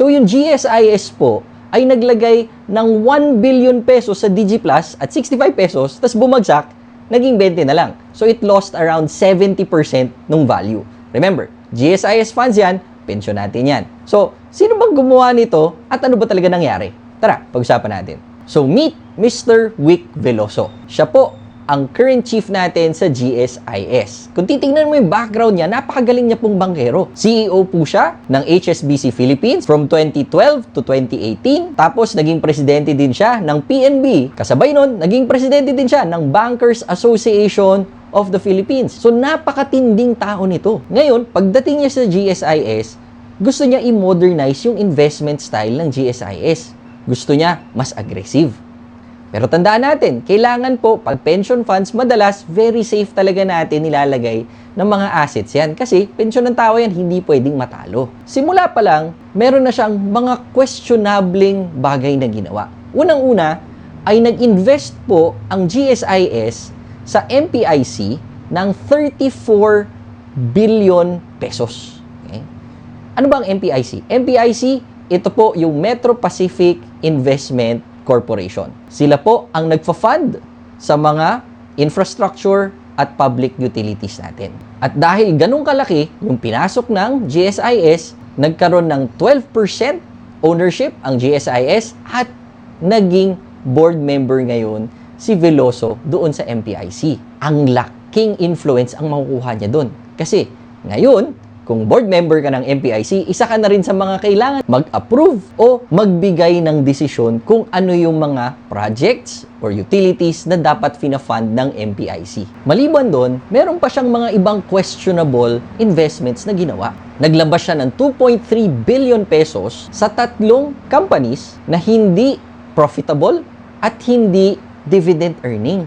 So yung GSIS po ay naglagay ng 1 billion pesos sa DigiPlus at 65 pesos, tapos bumagsak, naging 20 na lang. So it lost around 70% ng value. Remember, GSIS funds yan, pensyon natin yan. So, sino bang gumawa nito at ano ba talaga nangyari? Tara, pag-usapan natin. So, meet Mr. Wick Veloso. Siya po ang current chief natin sa GSIS. Kung titingnan mo yung background niya, napakagaling niya pong bangkero. CEO po siya ng HSBC Philippines from 2012 to 2018. Tapos, naging presidente din siya ng PNB. Kasabay nun, naging presidente din siya ng Bankers Association of the Philippines. So, napakatinding tao nito. Ngayon, pagdating niya sa GSIS, gusto niya i-modernize yung investment style ng GSIS. Gusto niya mas aggressive. Pero tandaan natin, kailangan po, pag pension funds, madalas, very safe talaga natin nilalagay ng mga assets yan. Kasi, pensyon ng tao yan, hindi pwedeng matalo. Simula pa lang, meron na siyang mga questionabling bagay na ginawa. Unang-una, ay nag-invest po ang GSIS sa MPIC ng 34 billion pesos. Okay? Ano ba ang MPIC? MPIC, ito po yung Metro Pacific Investment Corporation. Sila po ang nagfa-fund sa mga infrastructure at public utilities natin. At dahil ganun kalaki yung pinasok ng GSIS, nagkaroon ng 12% ownership ang GSIS at naging board member ngayon si Veloso doon sa MPIC. Ang laking influence ang makukuha niya doon. Kasi ngayon, kung board member ka ng MPIC, isa ka na rin sa mga kailangan mag-approve o magbigay ng desisyon kung ano yung mga projects or utilities na dapat fina-fund ng MPIC. Maliban doon, meron pa siyang mga ibang questionable investments na ginawa. Naglabas siya ng 2.3 billion pesos sa 3 companies na hindi profitable at hindi dividend earning.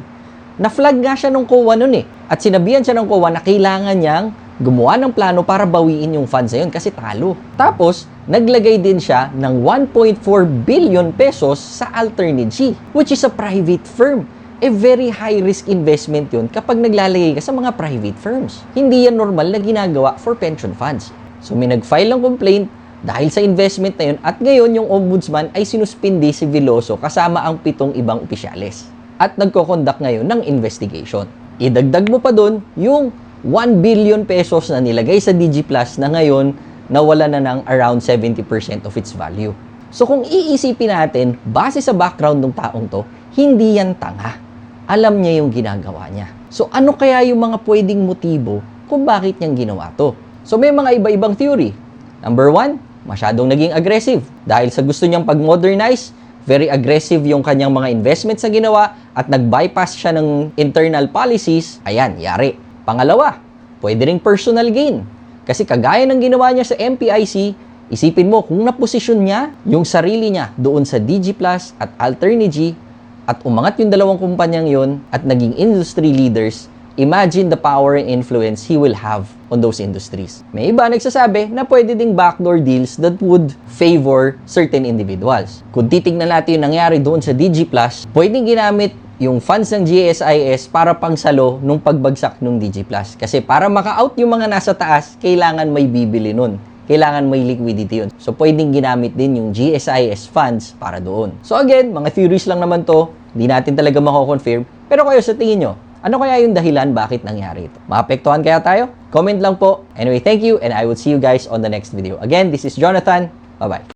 Na-flag nga siya ng COA nun eh. At sinabihan siya ng COA na kailangan niyang gumawa ng plano para bawiin yung funds na yun kasi talo. Tapos, naglagay din siya ng 1.4 billion pesos sa Alternigy, which is a private firm. A very high-risk investment yun kapag naglalagay ka sa mga private firms. Hindi yan normal na ginagawa for pension funds. So, may nag-file ng complaint dahil sa investment na yun at ngayon yung ombudsman ay sinuspindi si Veloso kasama ang 7 ibang opisyales. At nagko-conduct ngayon ng investigation. Idagdag mo pa dun yung 1 billion pesos na nilagay sa DigiPlus na ngayon nawala na ng around 70% of its value. So kung iisipin natin, base sa background ng taong to, hindi yan tanga. Alam niya yung ginagawa niya. So ano kaya yung mga pwedeng motibo kung bakit niyang ginawa to? So may mga iba-ibang theory. Number 1, masyadong naging aggressive. Dahil sa gusto niyang pag-modernize, very aggressive yung kanyang mga investments na ginawa at nag-bypass siya ng internal policies, ayan, yari. Pangalawa, pwede ring personal gain. Kasi kagaya ng ginawa niya sa MPIC, isipin mo kung naposisyon niya yung sarili niya doon sa DigiPlus at Alternigy at umangat yung 2 kumpanyang yon at naging industry leaders, imagine the power and influence he will have on those industries. May iba nagsasabi na pwede ding backdoor deals that would favor certain individuals. Kung titignan natin yung nangyari doon sa DigiPlus, pwedeng ginamit yung funds ng GSIS para pangsalo nung pagbagsak ng DigiPlus. Kasi para maka-out yung mga nasa taas, kailangan may bibili nun. Kailangan may liquidity yun. So, pwedeng ginamit din yung GSIS funds para doon. So, again, mga theories lang naman to. Hindi natin talaga mako-confirm. Pero kayo, sa tingin nyo, ano kaya yung dahilan bakit nangyari ito? Maapektuhan kaya tayo? Comment lang po. Anyway, thank you and I will see you guys on the next video. Again, this is Jonathan. Bye-bye.